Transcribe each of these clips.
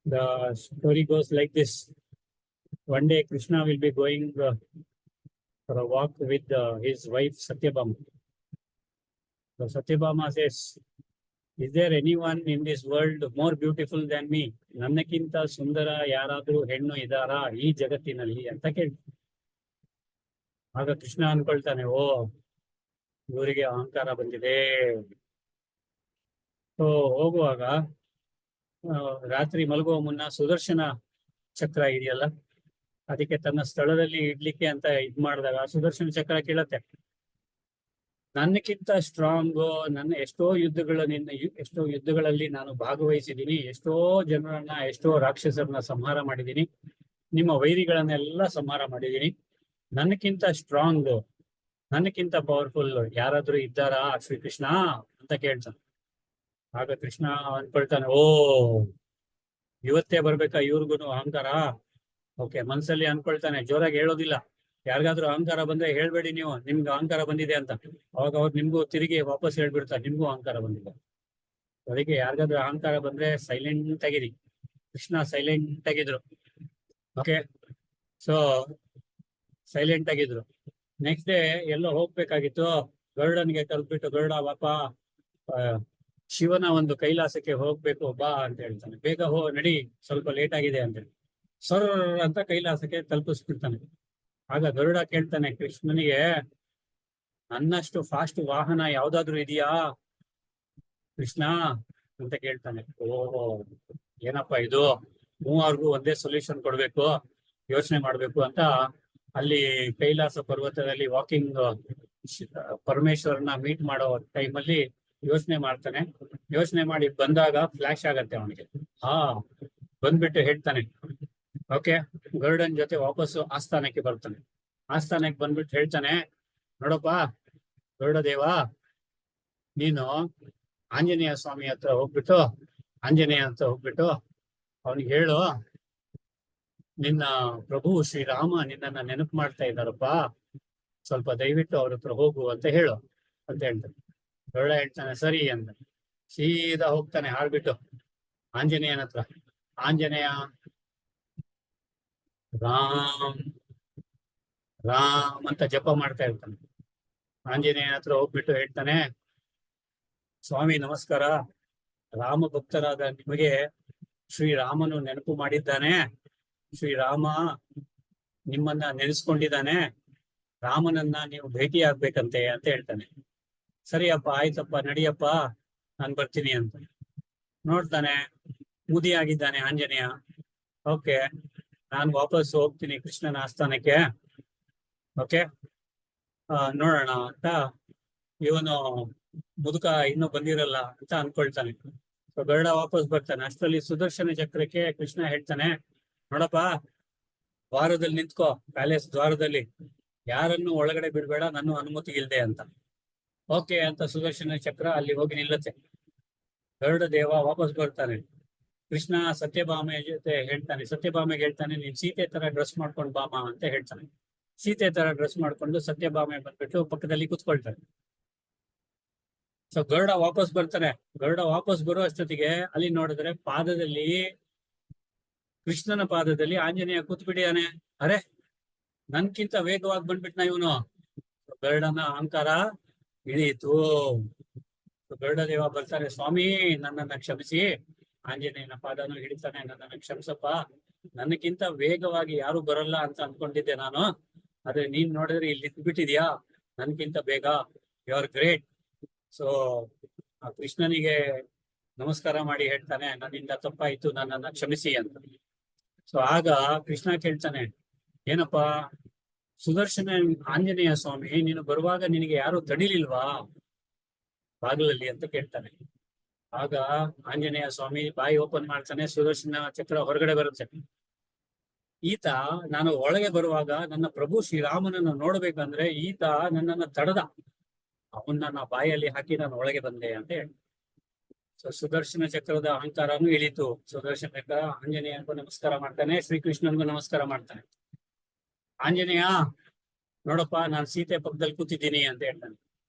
The story goes like this. One day Krishna will be going for a walk with his wife Satyabhama. So Satyabhama says, is there anyone in this world more beautiful than me? ನನ್ನಕ್ಕಿಂತ ಸುಂದರ ಯಾರಾದ್ರೂ ಹೆಣ್ಣು ಇದಾರಾ ಈ ಜಗತ್ತಿನಲ್ಲಿ ಅಂತ ಕೇಳಿ. ಆಗ ಕೃಷ್ಣ ಅನ್ಕೊಳ್ತಾನೆ, ಓ ಇವರಿಗೆ ಅಹಂಕಾರ ಬಂದಿದೆ. ಸೊ ಹೋಗುವಾಗ ರಾತ್ರಿ ಮಲಗುವ ಮುನ್ನ ಸುದರ್ಶನ ಚಕ್ರ ಇದೆಯಲ್ಲ, ಅದಕ್ಕೆ ತನ್ನ ಸ್ಥಳದಲ್ಲಿ ಇಡ್ಲಿಕ್ಕೆ ಅಂತ ಇದ್ ಮಾಡಿದಾಗ ಸುದರ್ಶನ ಚಕ್ರ ಕೇಳತ್ತೆ, ನನ್ನಕ್ಕಿಂತ ಸ್ಟ್ರಾಂಗ್, ನನ್ನ ಎಷ್ಟೋ ಯುದ್ಧಗಳಲ್ಲಿ ನಾನು ಭಾಗವಹಿಸಿದ್ದೀನಿ, ಎಷ್ಟೋ ಜನರನ್ನ, ಎಷ್ಟೋ ರಾಕ್ಷಸರನ್ನ ಸಂಹಾರ ಮಾಡಿದ್ದೀನಿ, ನಿಮ್ಮ ವೈರಿಗಳನ್ನೆಲ್ಲ ಸಂಹಾರ ಮಾಡಿದ್ದೀನಿ. ನನ್ನಕ್ಕಿಂತ ಸ್ಟ್ರಾಂಗ್, ನನ್ನಕ್ಕಿಂತ ಪವರ್ಫುಲ್ ಯಾರಾದ್ರೂ ಇದ್ದಾರಾ ಶ್ರೀಕೃಷ್ಣ ಅಂತ ಕೇಳ್ತಾನೆ. ಆಗ ಕೃಷ್ಣ ಅನ್ಕೊಳ್ತಾನೆ, ಓ ಇವತ್ತೇ ಬರ್ಬೇಕಾ ಇವ್ರಿಗೂ ಅಹಂಕಾರ. ಓಕೆ, ಮನ್ಸಲ್ಲಿ ಅನ್ಕೊಳ್ತಾನೆ, ಜೋರಾಗಿ ಹೇಳೋದಿಲ್ಲ. ಯಾರಿಗಾದ್ರೂ ಅಹಂಕಾರ ಬಂದ್ರೆ ಹೇಳ್ಬೇಡಿ ನೀವು ನಿಮ್ಗೆ ಅಹಂಕಾರ ಬಂದಿದೆ ಅಂತ. ಅವಾಗ ಅವ್ರು ನಿಮ್ಗೂ ತಿರುಗಿ ವಾಪಸ್ ಹೇಳ್ಬಿಡ್ತಾರೆ, ನಿಮ್ಗೂ ಅಹಂಕಾರ ಬಂದಿದೆ. ಅದಕ್ಕೆ ಯಾರಿಗಾದ್ರೂ ಅಹಂಕಾರ ಬಂದ್ರೆ ಸೈಲೆಂಟ್ ಆಗಿರಿ. ಕೃಷ್ಣ ಸೈಲೆಂಟ್ ಆಗಿದ್ರು. ಓಕೆ, ಸೊ ಸೈಲೆಂಟ್ ಆಗಿದ್ರು. ನೆಕ್ಸ್ಟ್ ಡೇ ಎಲ್ಲೋ ಹೋಗ್ಬೇಕಾಗಿತ್ತು, ಗರುಡನ್ಗೆ ಕಲ್ಬಿಟ್ಟು, ಗರುಡ ಬಾಪ ಶಿವನ ಒಂದು ಕೈಲಾಸಕ್ಕೆ ಹೋಗ್ಬೇಕು ಬಾ ಅಂತ ಹೇಳ್ತಾನೆ. ಬೇಗ ನಡಿ, ಸ್ವಲ್ಪ ಲೇಟ್ ಆಗಿದೆ ಅಂತೇಳಿ ಸರ್ ಅಂತ ಕೈಲಾಸಕ್ಕೆ ತಲುಪಿಸ್ಬಿಡ್ತಾನೆ. ಆಗ ಗರುಡ ಕೇಳ್ತಾನೆ ಕೃಷ್ಣನಿಗೆ, ನನ್ನಷ್ಟು ಫಾಸ್ಟ್ ವಾಹನ ಯಾವ್ದಾದ್ರು ಇದೆಯಾ ಕೃಷ್ಣ ಅಂತ ಕೇಳ್ತಾನೆ. ಓಹೋ, ಏನಪ್ಪಾ ಇದು, ಮೂವರ್ಗೂ ಒಂದೇ ಸೊಲ್ಯೂಷನ್ ಕೊಡ್ಬೇಕು, ಯೋಚನೆ ಮಾಡ್ಬೇಕು ಅಂತ ಅಲ್ಲಿ ಕೈಲಾಸ ಪರ್ವತದಲ್ಲಿ ವಾಕಿಂಗ್ ಪರಮೇಶ್ವರನ ಮೀಟ್ ಮಾಡೋ ಟೈಮಲ್ಲಿ ಯೋಚನೆ ಮಾಡ್ತಾನೆ. ಯೋಚನೆ ಮಾಡಿ ಬಂದಾಗ ಫ್ಲಾಶ್ ಆಗತ್ತೆ ಅವನಿಗೆ. ಬಂದ್ಬಿಟ್ಟು ಹೇಳ್ತಾನೆ, ಓಕೆ, ಗರುಡನ್ ಜೊತೆ ವಾಪಸ್ಸು ಆಸ್ಥಾನಕ್ಕೆ ಬರ್ತಾನೆ. ಆಸ್ಥಾನಕ್ಕೆ ಬಂದ್ಬಿಟ್ಟು ಹೇಳ್ತಾನೆ, ನೋಡಪ್ಪ ಗರುಡ ದೇವ, ನೀನು ಆಂಜನೇಯ ಸ್ವಾಮಿ ಹತ್ರ ಹೋಗ್ಬಿಟ್ಟು ಅವನಿಗೆ ಹೇಳು, ನಿನ್ನ ಪ್ರಭು ಶ್ರೀರಾಮ ನಿನ್ನನ್ನ ನೆನಪು ಮಾಡ್ತಾ ಇದ್ದಾರಪ್ಪ, ಸ್ವಲ್ಪ ದಯವಿಟ್ಟು ಅವ್ರ ಹತ್ರ ಹೋಗು ಅಂತ ಹೇಳು ಅಂತ ಹೇಳ್ತಾನೆ. ಗರುಡ ಹೇಳ್ತಾನೆ ಸರಿ ಅಂತ ಸೀದಾ ಹೋಗ್ತಾನೆ ಹಾಡ್ಬಿಟ್ಟು ಆಂಜನೇಯನ ಹತ್ರ. ಆಂಜನೇಯ ರಾಮ್ ರಾಮ್ ಅಂತ ಜಪ ಮಾಡ್ತಾ ಇರ್ತಾನೆ. ಆಂಜನೇಯನ ಹತ್ರ ಹೋಗ್ಬಿಟ್ಟು ಹೇಳ್ತಾನೆ, ಸ್ವಾಮಿ ನಮಸ್ಕಾರ, ರಾಮ ಭಕ್ತರಾದ ನಿಮಗೆ ಶ್ರೀರಾಮನು ನೆನಪು ಮಾಡಿದ್ದಾನೆ, ಶ್ರೀರಾಮ ನಿಮ್ಮನ್ನ ನೆನೆಸ್ಕೊಂಡಿದ್ದಾನೆ, ರಾಮನನ್ನ ನೀವು ಭೇಟಿ ಆಗ್ಬೇಕಂತೆ ಅಂತ ಹೇಳ್ತಾನೆ. ಸರಿಯಪ್ಪ, ಆಯ್ತಪ್ಪ, ನಡಿಯಪ್ಪ, ನಾನು ಬರ್ತೀನಿ ಅಂತ. ನೋಡ್ತಾನೆ ಮುದಿ ಆಗಿದ್ದಾನೆ ಆಂಜನೇಯ. ಓಕೆ, ನಾನು ವಾಪಸ್ ಹೋಗ್ತೀನಿ ಕೃಷ್ಣನ ಆಸ್ಥಾನಕ್ಕೆ. ಓಕೆ, ನೋಡೋಣ ಅಂತ ಇವನು ಮುದುಕ ಇನ್ನೂ ಬಂದಿರಲ್ಲ ಅಂತ ಅನ್ಕೊಳ್ತಾನೆ. ಸೊ ಗರುಡ ವಾಪಸ್ ಬರ್ತಾನೆ. ಅಷ್ಟರಲ್ಲಿ ಸುದರ್ಶನ ಚಕ್ರಕ್ಕೆ ಕೃಷ್ಣ ಹೇಳ್ತಾನೆ, ನೋಡಪ್ಪ, ದ್ವಾರದಲ್ಲಿ ನಿಂತ್ಕೋ, ಪ್ಯಾಲೇಸ್ ದ್ವಾರದಲ್ಲಿ, ಯಾರನ್ನು ಒಳಗಡೆ ಬಿಡ್ಬೇಡ, ನನ್ನ ಅನುಮತಿ ಇಲ್ದೆ ಅಂತ. ಓಕೆ ಅಂತ ಸುದರ್ಶನ ಚಕ್ರ ಅಲ್ಲಿ ಹೋಗಿ ನಿಲ್ಲತ್ತೆ. ಗರುಡ ದೇವ ವಾಪಸ್ ಬರ್ತಾನೆ. ಕೃಷ್ಣ ಸತ್ಯಭಾಮೆ ಜೊತೆ ಹೇಳ್ತಾನೆ, ಸತ್ಯಭಾಮೆಗೆ ಹೇಳ್ತಾನೆ, ನೀನ್ ಸೀತೆ ತರ ಡ್ರೆಸ್ ಮಾಡ್ಕೊಂಡು ಬಾಮ ಅಂತ ಹೇಳ್ತಾನೆ. ಸೀತೆ ತರ ಡ್ರೆಸ್ ಮಾಡ್ಕೊಂಡು ಸತ್ಯಭಾಮೆ ಬಂದ್ಬಿಟ್ಟು ಪಕ್ಕದಲ್ಲಿ ಕೂತ್ಕೊಳ್ತಾನೆ. ಸೊ ಗರುಡ ವಾಪಸ್ ಬರ್ತಾನೆ. ಗರುಡ ವಾಪಸ್ ಬರೋ ಅಷ್ಟೊತ್ತಿಗೆ ಅಲ್ಲಿ ನೋಡಿದ್ರೆ ಪಾದದಲ್ಲಿ, ಕೃಷ್ಣನ ಪಾದದಲ್ಲಿ ಆಂಜನೇಯ ಕೂತ್ಬಿಟ್ಟಿಯಾನೆ. ಅರೆ, ನನ್ಕಿಂತ ವೇಗವಾಗಿ ಬಂದ್ಬಿಟ್ನ ಇವನು. ಗರುಡನ ಅಹಂಕಾರ ಇಳಿಯಿತು. ಗರುಡ ದೇವ ಬರ್ತಾರೆ, ಸ್ವಾಮಿ ನನ್ನನ್ನ ಕ್ಷಮಿಸಿ. ಆಂಜನೇಯನ ಪಾದನು ಹಿಡಿತಾನೆ, ನನ್ನನ್ನು ಕ್ಷಮಿಸಪ್ಪ, ನನಗಿಂತ ವೇಗವಾಗಿ ಯಾರು ಬರಲ್ಲ ಅಂತ ಅನ್ಕೊಂಡಿದ್ದೆ ನಾನು, ಆದ್ರೆ ನೀನ್ ನೋಡಿದ್ರೆ ಇಲ್ಲಿ ನಿಂತ್ಬಿಟ್ಟಿದ್ಯಾ ನನ್ಗಿಂತ ಬೇಗ, ಯು ಆರ್ ಗ್ರೇಟ್. ಸೊ ಆ ಕೃಷ್ಣನಿಗೆ ನಮಸ್ಕಾರ ಮಾಡಿ ಹೇಳ್ತಾನೆ, ನನ್ನಿಂದ ತಪ್ಪಾಯ್ತು, ನನ್ನನ್ನ ಕ್ಷಮಿಸಿ ಅಂತ. ಸೊ ಆಗ ಕೃಷ್ಣ ಕೇಳ್ತಾನೆ, ಏನಪ್ಪಾ ಸುದರ್ಶನ ಆಂಜನೇಯ ಸ್ವಾಮಿ, ನೀನು ಬರುವಾಗ ನಿನಗೆ ಯಾರು ತಡಿಲಿಲ್ವಾ ಬಾಗಿಲಲ್ಲಿ ಅಂತ ಕೇಳ್ತಾನೆ. ಆಗ ಆಂಜನೇಯ ಸ್ವಾಮಿ ಬಾಯಿ ಓಪನ್ ಮಾಡ್ತಾನೆ, ಸುದರ್ಶನ ಚಕ್ರ ಹೊರಗಡೆ ಬರುತ್ತೆ. ಈತ ನಾನು ಒಳಗೆ ಬರುವಾಗ ನನ್ನ ಪ್ರಭು ಶ್ರೀರಾಮನನ್ನು ನೋಡ್ಬೇಕಂದ್ರೆ ಈತ ನನ್ನನ್ನ ತಡೆದ, ಅವನ್ನ ಬಾಯಲ್ಲಿ ಹಾಕಿ ನಾನು ಒಳಗೆ ಬಂದೆ ಅಂತ ಹೇಳಿ. ಸೊ ಸುದರ್ಶನ ಚಕ್ರದ ಅಹಂಕಾರನು ಇಳಿತು. ಸುದರ್ಶನ ಚಕ್ರ ಆಂಜನೇಯನಿಗೂ ನಮಸ್ಕಾರ ಮಾಡ್ತಾನೆ, ಶ್ರೀಕೃಷ್ಣನಿಗೂ ನಮಸ್ಕಾರ ಮಾಡ್ತಾನೆ. ಆಂಜನೇಯ ನೋಡಪ್ಪ, ನಾನು ಸೀತೆ ಪಕ್ಕದಲ್ಲಿ ಕೂತಿದ್ದೀನಿ ಅಂತ ಹೇಳ್ತಾನೆ.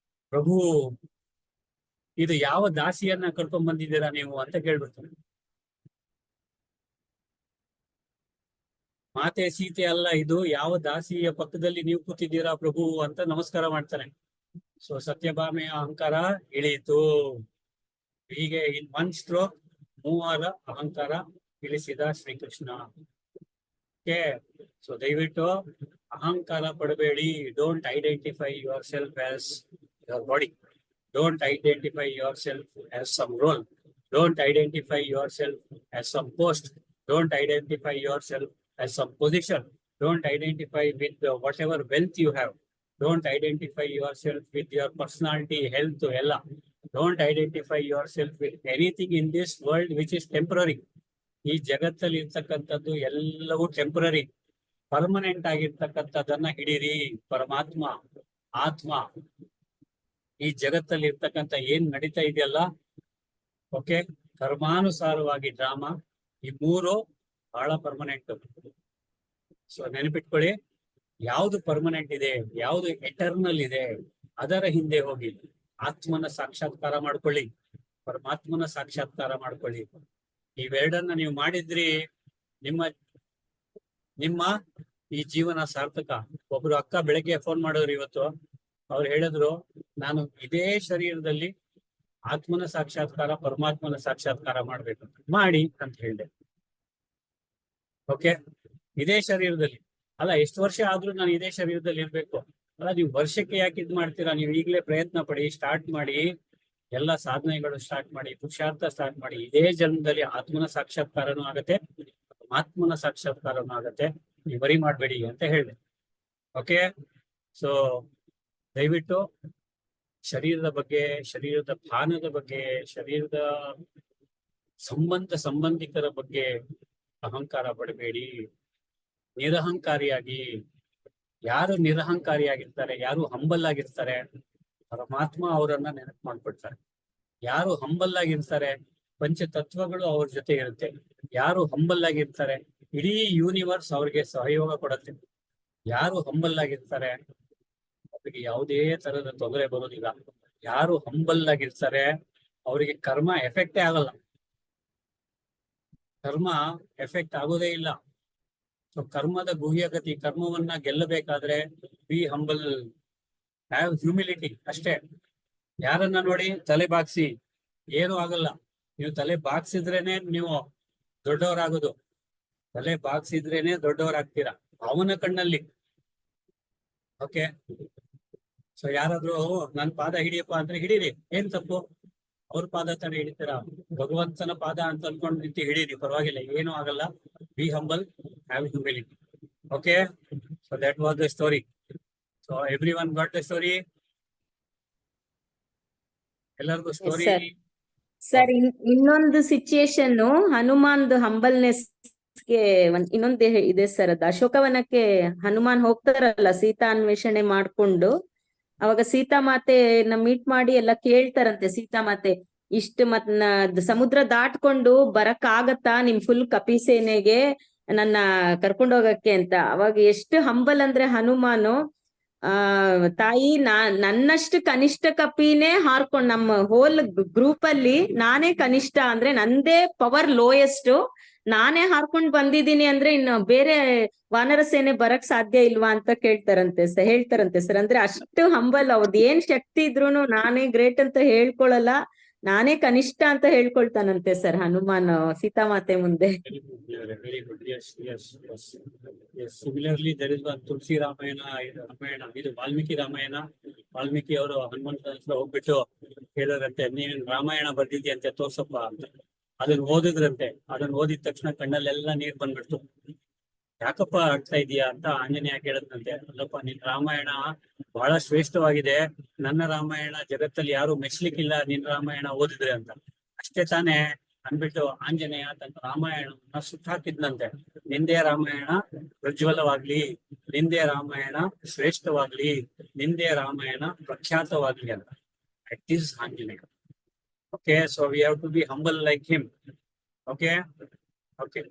ಪ್ರಭು, ಇದು ಯಾವ ದಾಸಿಯನ್ನ ಕರ್ಕೊಂಡ್ ಬಂದಿದ್ದೀರಾ ನೀವು ಅಂತ ಕೇಳ್ಬಿಡ್ತಾನೆ. ಮಾತೆ ಸೀತೆ ಅಲ್ಲ ಇದು, ಯಾವ ದಾಸಿಯ ಪಕ್ಕದಲ್ಲಿ ನೀವು ಕೂತಿದ್ದೀರಾ ಪ್ರಭು ಅಂತ ನಮಸ್ಕಾರ ಮಾಡ್ತಾನೆ. ಸೊ ಸತ್ಯಭಾಮೆಯ ಅಹಂಕಾರ ಇಳಿಯಿತು. ಹೀಗೆ ಇನ್ ಒನ್ ಸ್ಟ್ರೋಕ್ ಮೂವರ ಅಹಂಕಾರ ಇಳಿಸಿದ ಶ್ರೀಕೃಷ್ಣ. ಓಕೆ, ಸೊ ದಯವಿಟ್ಟು ಅಹಂಕಾರ ಪಡಬೇಡಿ. Don't identify yourself as your body. Don't identify yourself as some role. Don't identify yourself as some post. Don't identify yourself as some position. Don't identify with whatever wealth you have. Don't identify yourself with your personality, health, ella. Don't identify yourself with anything in this world which is temporary. ಈ ಜಗತ್ತಲ್ಲಿ ಇರ್ತಕ್ಕಂಥದ್ದು ಎಲ್ಲವೂ temporary. Permanent ಆಗಿರ್ತಕ್ಕಂಥದ್ದನ್ನ ಹಿಡೀರಿ. ಪರಮಾತ್ಮ, ಆತ್ಮ, ಈ ಜಗತ್ತಲ್ಲಿ ಇರ್ತಕ್ಕಂಥ ಏನ್ ನಡೀತಾ ಇದೆಯಲ್ಲ, ಓಕೆ, ಕರ್ಮಾನುಸಾರವಾಗಿ ಡ್ರಾಮಾ, ಈ ಮೂರು ಬಹಳ ಪರ್ಮನೆಂಟ್. ಸೊ ನೆನಪಿಟ್ಕೊಳ್ಳಿ, ಯಾವ್ದು ಪರ್ಮನೆಂಟ್ ಇದೆ, ಯಾವ್ದು ಎಟರ್ನಲ್ ಇದೆ, ಅದರ ಹಿಂದೆ ಹೋಗಿ ಆತ್ಮನ ಸಾಕ್ಷಾತ್ಕಾರ ಮಾಡ್ಕೊಳ್ಳಿ, ಪರಮಾತ್ಮನ ಸಾಕ್ಷಾತ್ಕಾರ ಮಾಡ್ಕೊಳ್ಳಿ. ಇವೆರಡನ್ನ ನೀವು ಮಾಡಿದ್ರಿ, ನಿಮ್ಮ ಈ ಜೀವನ ಸಾರ್ಥಕ. ಒಬ್ರು ಅಕ್ಕ ಬೆಳಗ್ಗೆ ಫೋನ್ ಮಾಡೋರು ಇವತ್ತು, ಅವ್ರು ಹೇಳಿದ್ರು, ನಾನು ಇದೇ ಶರೀರದಲ್ಲಿ ಆತ್ಮನ ಸಾಕ್ಷಾತ್ಕಾರ, ಪರಮಾತ್ಮನ ಸಾಕ್ಷಾತ್ಕಾರ ಮಾಡ್ಬೇಕು, ಮಾಡಿ ಅಂತ ಹೇಳಿದೆ. ಓಕೆ, ಇದೇ ಶರೀರದಲ್ಲಿ ಅಲ್ಲ, ಎಷ್ಟು ವರ್ಷ ಆದ್ರೂ ನಾನು ಇದೇ ಶರೀರದಲ್ಲಿ ಇರ್ಬೇಕು ಅಲ್ಲ. ನೀವು ವರ್ಷಕ್ಕೆ ಯಾಕೆ ಇದ್ ಮಾಡ್ತೀರಾ? ನೀವು ಈಗಲೇ ಪ್ರಯತ್ನ ಪಡಿ, ಸ್ಟಾರ್ಟ್ ಮಾಡಿ, ಎಲ್ಲ ಸಾಧನೆಗಳು ಸ್ಟಾರ್ಟ್ ಮಾಡಿ, ಪುರುಷಾರ್ಥ ಸ್ಟಾರ್ಟ್ ಮಾಡಿ. ಇದೇ ಜನ್ಮದಲ್ಲಿ ಆತ್ಮನ ಸಾಕ್ಷಾತ್ಕಾರನೂ ಆಗತ್ತೆ, ಪರಮಾತ್ಮನ ಸಾಕ್ಷಾತ್ಕಾರನೂ ಆಗತ್ತೆ. ನೀವು ಬರಿ ಮಾಡ್ಬೇಡಿ ಅಂತ ಹೇಳಿದೆ. ಓಕೆ, ಸೊ ದಯವಿಟ್ಟು ಶರೀರದ ಬಗ್ಗೆ, ಶರೀರದ ಭಾನದ ಬಗ್ಗೆ, ಶರೀರದ ಸಂಬಂಧಿಕರ ಬಗ್ಗೆ ಅಹಂಕಾರ ಪಡಬೇಡಿ. ನಿರಹಂಕಾರಿಯಾಗಿ, ಯಾರು ನಿರಹಂಕಾರಿಯಾಗಿರ್ತಾರೆ, ಯಾರು ಹಂಬಲ್ ಆಗಿರ್ತಾರೆ, ಪರಮಾತ್ಮ ಅವರನ್ನ ನೆನಪು ಮಾಡ್ಕೊಡ್ತಾರೆ. ಯಾರು ಹಂಬಲ್ ಆಗಿರ್ತಾರೆ, ಪಂಚತತ್ವಗಳು ಅವ್ರ ಜೊತೆ ಇರುತ್ತೆ. ಯಾರು ಹಂಬಲ್ ಆಗಿರ್ತಾರೆ, ಇಡೀ ಯೂನಿವರ್ಸ್ ಅವ್ರಿಗೆ ಸಹಯೋಗ ಕೊಡುತ್ತೆ. ಯಾರು ಹಂಬಲ್ ಆಗಿರ್ತಾರೆ ಅವರಿಗೆ ಯಾವುದೇ ತರದ ತೊಂದರೆ ಬರೋದಿಲ್ಲ. ಯಾರು ಹಂಬಲ್ ಆಗಿರ್ತಾರೆ ಅವರಿಗೆ ಕರ್ಮ ಎಫೆಕ್ಟೇ ಆಗಲ್ಲ, ಕರ್ಮ ಎಫೆಕ್ಟ್ ಆಗೋದೇ ಇಲ್ಲ. ಸೊ ಕರ್ಮದ ಗುಹ್ಯಗತಿ, ಕರ್ಮವನ್ನ ಗೆಲ್ಲಬೇಕಾದ್ರೆ ಬಿ ಹಂಬಲ್, ಹ್ಯಾವ್ ಹ್ಯೂಮಿಲಿಟಿ ಅಷ್ಟೇ. ಯಾರನ್ನ ನೋಡಿ ತಲೆ ಬಾಗ್ಸಿ ಏನು ಆಗಲ್ಲ. ನೀವು ತಲೆ ಬಾಗ್ಸಿದ್ರೇನೆ ನೀವು ದೊಡ್ಡವರಾಗೋದು, ತಲೆ ಬಾಗ್ಸಿದ್ರೇನೆ ದೊಡ್ಡವರಾಗ್ತೀರಾ ಅವನ ಕಣ್ಣಲ್ಲಿ. ಓಕೆ, ಸೊ ಯಾರಾದ್ರೂ ನನ್ ಪಾದ ಹಿಡಿಯಪ್ಪ ಅಂದ್ರೆ ಹಿಡೀರಿ, ಏನ್ ತಪ್ಪು? ಅವ್ರ ಪಾದ ತಾನೇ ಹಿಡಿತೀರಾ? ಭಗವಂತನ ಪಾದ ಅಂತ ಅನ್ಕೊಂಡು ನಿಂತು ಹಿಡೀರಿ, ಪರವಾಗಿಲ್ಲ, ಏನು ಆಗಲ್ಲ. Be humble, have humility. Okay, so that was the story. So every one got the story? ಎಲ್ಲರಿಗೂ ಸ್ಟೋರಿ? ಸರ್, ಇನ್ನೊಂದು ಸಿಚುಯೇಷನ್ ಹನುಮಾನ್ದು ಹಂಬಲ್ನೆಸ್ ಗೆ ಇನ್ನೊಂದು ಇದೆ ಸರ್. ಅದು ಅಶೋಕವನಕ್ಕೆ ಹನುಮಾನ್ ಹೋಗ್ತಾರಲ್ಲ ಸೀತಾ ಅನ್ವೇಷಣೆ ಮಾಡ್ಕೊಂಡು, ಅವಾಗ ಸೀತಾಮಾತೆನ ಮೀಟ್ ಮಾಡಿ ಎಲ್ಲ ಕೇಳ್ತಾರಂತೆ. ಸೀತಾಮಾತೆ, ಇಷ್ಟ ಸಮುದ್ರ ದಾಟ್ಕೊಂಡು ಬರಕ್ ಆಗತ್ತಾ ನಿಮ್ ಫುಲ್ ಕಪಿ ಸೇನೆಗೆ ನನ್ನ ಕರ್ಕೊಂಡೋಗಕ್ಕೆ ಅಂತ. ಅವಾಗ ಎಷ್ಟು ಹಂಬಲ್ ಅಂದ್ರೆ ಹನುಮಾನು, ತಾಯಿ, ನನ್ನಷ್ಟು ಕನಿಷ್ಠ ಕಪಿನೇ ಹಾರ್ಕೊಂಡ್, ನಮ್ಮ ಹೋಲ್ ಗ್ರೂಪ್ ಅಲ್ಲಿ ನಾನೇ ಕನಿಷ್ಠ ಅಂದ್ರೆ ನಂದೇ ಪವರ್ ಲೋಯೆಸ್ಟ್, ನಾನೇ ಹಾರ್ಕೊಂಡ್ ಬಂದಿದ್ದೀನಿ ಅಂದ್ರೆ ಇನ್ನು ಬೇರೆ ವಾನರ ಸೇನೆ ಬರಕ್ ಸಾಧ್ಯ ಇಲ್ವಾ ಅಂತ ಹೇಳ್ತಾರಂತೆ ಸರ್. ಅಂದ್ರೆ ಅಷ್ಟು ಹಂಬಲ್, ಅವ್ರದ್ದು ಏನ್ ಶಕ್ತಿ ಇದ್ರೂನು ನಾನೇ ಗ್ರೇಟ್ ಅಂತ ಹೇಳ್ಕೊಳಲ್ಲ, ನಾನೇ ಕನಿಷ್ಠ ಅಂತ ಹೇಳ್ಕೊಳ್ತಾನಂತೆ ಸರ್ ಹನುಮಾನ್ ಸೀತಾಮಾತೆ ಮುಂದೆ. ಸಿಮಿಲರ್ಲಿ ದೇರ್ ಇಸ್ ಒನ್ ತುಳಸಿ ರಾಮಾಯಣ, ಇದು ವಾಲ್ಮೀಕಿ ರಾಮಾಯಣ. ವಾಲ್ಮೀಕಿ ಅವರು ಹನುಮಂತ ಹತ್ರ ಹೋಗ್ಬಿಟ್ಟು ಹೇಳಿದ್ರಂತೆ, ನೀನ್ ರಾಮಾಯಣ ಬರ್ದಿದ್ಯಂತೆ ತೋರ್ಸಪ್ಪ ಅಂತ. ಅದನ್ನ ಓದಿದ್ರಂತೆ. ಅದನ್ನ ಓದಿದ ತಕ್ಷಣ ಕಣ್ಣಲ್ಲೆಲ್ಲ ನೀರ್ ಬಂದ್ಬಿಡ್ತು. ಯಾಕಪ್ಪ ಆಗ್ತಾ ಇದೀಯಾ ಅಂತ ಆಂಜನೇಯ ಕೇಳದ್ನಂತೆ. ಅಲ್ಲಪ್ಪ, ನಿನ್ ರಾಮಾಯಣ ಬಹಳ ಶ್ರೇಷ್ಠವಾಗಿದೆ, ನನ್ನ ರಾಮಾಯಣ ಜಗತ್ತಲ್ಲಿ ಯಾರು ಮೆಚ್ಲಿಕ್ಕಿಲ್ಲ, ನಿನ್ ರಾಮಾಯಣ ಓದಿದ್ರೆ ಅಂತ. ಅಷ್ಟೇ ತಾನೇ ಅನ್ಬಿಟ್ಟು ಆಂಜನೇಯ ತನ್ನ ರಾಮಾಯಣವನ್ನ ಸುಟ್ಟಾಕಿದ್ನಂತೆ. ನಿಂದೇ ರಾಮಾಯಣ ಪ್ರಜ್ವಲವಾಗ್ಲಿ, ನಿಂದೇ ರಾಮಾಯಣ ಶ್ರೇಷ್ಠವಾಗ್ಲಿ, ನಿಂದೇ ರಾಮಾಯಣ ಪ್ರಖ್ಯಾತವಾಗ್ಲಿ ಅಂತ. It is Anjaneya. Okay, so we have to be humble like him. Okay, okay.